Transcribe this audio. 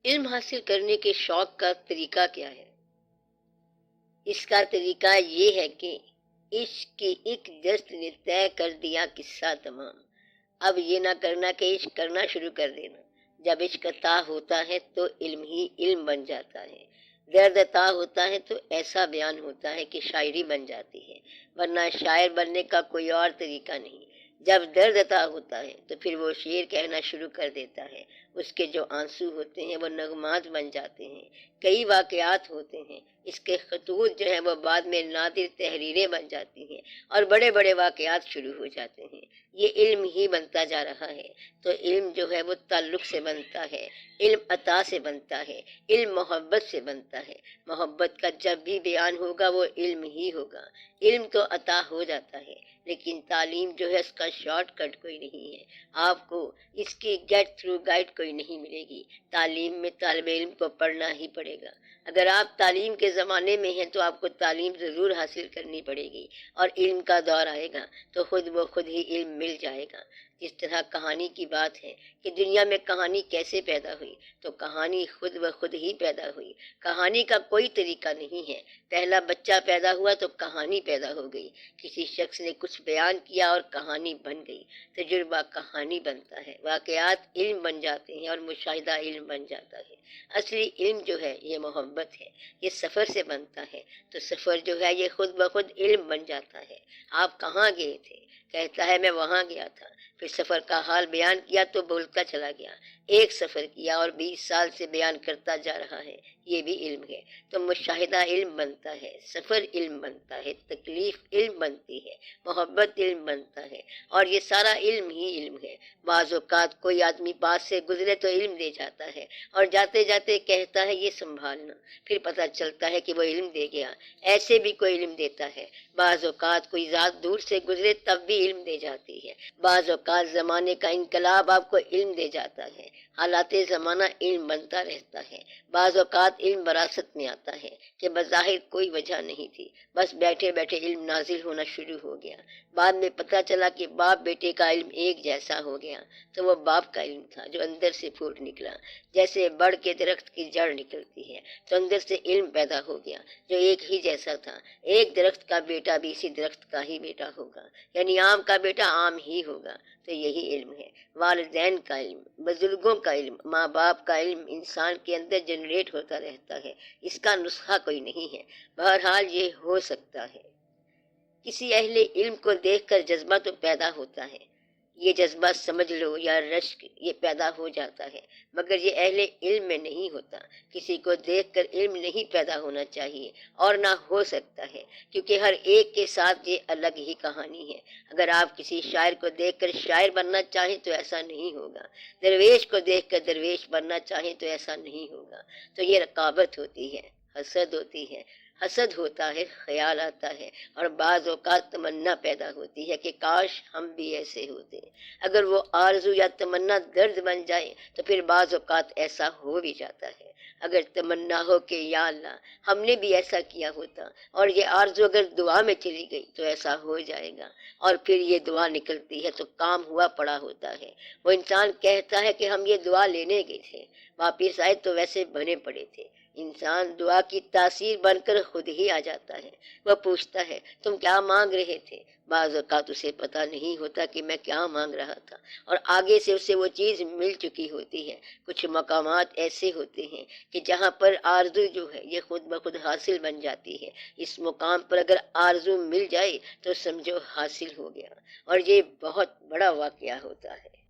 علم حاصل کرنے کے شوق کا طریقہ کیا ہے؟ اس کا طریقہ یہ ہے کہ عشق کی ایک دست نے طے کر دیا قصہ تمام۔ اب یہ نہ کرنا کہ عشق کرنا شروع کر دینا۔ جب عشق عطا ہوتا ہے تو علم ہی علم بن جاتا ہے۔ درد عطا ہوتا ہے تو ایسا بیان ہوتا ہے کہ شاعری بن جاتی ہے، ورنہ شاعر بننے کا کوئی اور طریقہ نہیں۔ جب درد عطا ہوتا ہے تو پھر وہ شعر کہنا شروع کر دیتا ہے۔ اس کے جو آنسو ہوتے ہیں وہ نغمات بن جاتے ہیں۔ کئی واقعات ہوتے ہیں، اس کے خطوط جو ہیں وہ بعد میں نادر تحریریں بن جاتی ہیں اور بڑے بڑے واقعات شروع ہو جاتے ہیں۔ یہ علم ہی بنتا جا رہا ہے۔ تو علم جو ہے وہ تعلق سے بنتا ہے، علم عطا سے بنتا ہے، علم محبت سے بنتا ہے۔ محبت کا جب بھی بیان ہوگا وہ علم ہی ہوگا۔ علم تو عطا ہو جاتا ہے، لیکن تعلیم جو ہے اس کا شارٹ کٹ کوئی نہیں ہے۔ آپ کو اس کی گیٹ تھرو گائیڈ کوئی نہیں ملے گی۔ تعلیم میں طالب علم کو پڑھنا ہی پڑے گا۔ اگر آپ تعلیم کے زمانے میں ہیں تو آپ کو تعلیم ضرور حاصل کرنی پڑے گی، اور علم کا دور آئے گا تو خود بخود ہی علم مل جائے گا۔ جس طرح کہانی کی بات ہے کہ دنیا میں کہانی کیسے پیدا ہوئی، تو کہانی خود بخود ہی پیدا ہوئی۔ کہانی کا کوئی طریقہ نہیں ہے۔ پہلا بچہ پیدا ہوا تو کہانی پیدا ہو گئی۔ کسی شخص نے کچھ بیان کیا اور کہانی بن گئی۔ تجربہ کہانی بنتا ہے، واقعات علم بن جاتے ہیں اور مشاہدہ علم بن جاتا ہے۔ اصلی علم جو ہے یہ محبت ہے، یہ سفر سے بنتا ہے۔ تو سفر جو ہے یہ خود بخود علم بن جاتا ہے۔ آپ کہاں گئے تھے؟ کہتا ہے میں وہاں گیا تھا، پھر سفر کا حال بیان کیا تو بولتا چلا گیا۔ ایک سفر کیا اور 20 سال سے بیان کرتا جا رہا ہے، یہ بھی علم ہے۔ تو مشاہدہ علم بنتا ہے، سفر علم بنتا ہے، تکلیف علم بنتی ہے، محبت علم بنتا ہے، اور یہ سارا علم ہی علم ہے۔ بعض اوقات کوئی آدمی پاس سے گزرے تو علم دے جاتا ہے، اور جاتے جاتے کہتا ہے یہ سنبھالنا، پھر پتہ چلتا ہے کہ وہ علم دے گیا۔ ایسے بھی کوئی علم دیتا ہے۔ بعض اوقات کوئی ذات دور سے گزرے تب بھی علم دے جاتی ہے۔ بعض اوقات زمانے کا انقلاب آپ کو علم دے جاتا ہے۔ حالات زمانہ علم بنتا رہتا ہے۔ بعض اوقات علم وراثت میں آتا ہے کہ بظاہر کوئی وجہ نہیں تھی، بس بیٹھے بیٹھے علم نازل ہونا شروع ہو گیا۔ بعد میں پتہ چلا کہ باپ بیٹے کا علم ایک جیسا ہو گیا، تو وہ باپ کا علم تھا جو اندر سے پھوٹ نکلا۔ جیسے بڑ کے درخت کی جڑ نکلتی ہے تو اندر سے علم پیدا ہو گیا جو ایک ہی جیسا تھا۔ ایک درخت کا بیٹا بھی اسی درخت کا ہی بیٹا ہوگا، یعنی آم کا بیٹا آم ہی ہوگا۔ تو یہی علم ہے، والدین کا علم، بزرگوں کا علم، ماں باپ کا علم انسان کے اندر جنریٹ ہوتا رہتا ہے۔ اس کا نسخہ کوئی نہیں ہے۔ بہرحال یہ ہو سکتا ہے۔ کسی اہل علم کو دیکھ کر جذبہ تو پیدا ہوتا ہے، یہ جذبہ سمجھ لو یا رشک یہ پیدا ہو جاتا ہے، مگر یہ اہل علم میں نہیں ہوتا۔ کسی کو دیکھ کر علم نہیں پیدا ہونا چاہیے، اور نہ ہو سکتا ہے، کیونکہ ہر ایک کے ساتھ یہ الگ ہی کہانی ہے۔ اگر آپ کسی شاعر کو دیکھ کر شاعر بننا چاہیں تو ایسا نہیں ہوگا، درویش کو دیکھ کر درویش بننا چاہیں تو ایسا نہیں ہوگا۔ تو یہ رقابت ہوتی ہے، حسد ہوتی ہے، حسد ہوتا ہے، خیال آتا ہے، اور بعض اوقات تمنا پیدا ہوتی ہے کہ کاش ہم بھی ایسے ہوتے۔ اگر وہ آرزو یا تمنا درد بن جائے تو پھر بعض اوقات ایسا ہو بھی جاتا ہے۔ اگر تمنا ہو کہ یا اللہ ہم نے بھی ایسا کیا ہوتا، اور یہ آرزو اگر دعا میں چلی گئی تو ایسا ہو جائے گا، اور پھر یہ دعا نکلتی ہے تو کام ہوا پڑا ہوتا ہے۔ وہ انسان کہتا ہے کہ ہم یہ دعا لینے گئے تھے، واپس آئے تو ویسے بنے پڑے تھے۔ انسان دعا کی تاثیر بن کر خود ہی آ جاتا ہے۔ وہ پوچھتا ہے تم کیا مانگ رہے تھے؟ بعض اوقات اسے پتہ نہیں ہوتا کہ میں کیا مانگ رہا تھا، اور آگے سے اسے وہ چیز مل چکی ہوتی ہے۔ کچھ مقامات ایسے ہوتے ہیں کہ جہاں پر آرزو جو ہے یہ خود بخود حاصل بن جاتی ہے۔ اس مقام پر اگر آرزو مل جائے تو سمجھو حاصل ہو گیا، اور یہ بہت بڑا واقعہ ہوتا ہے۔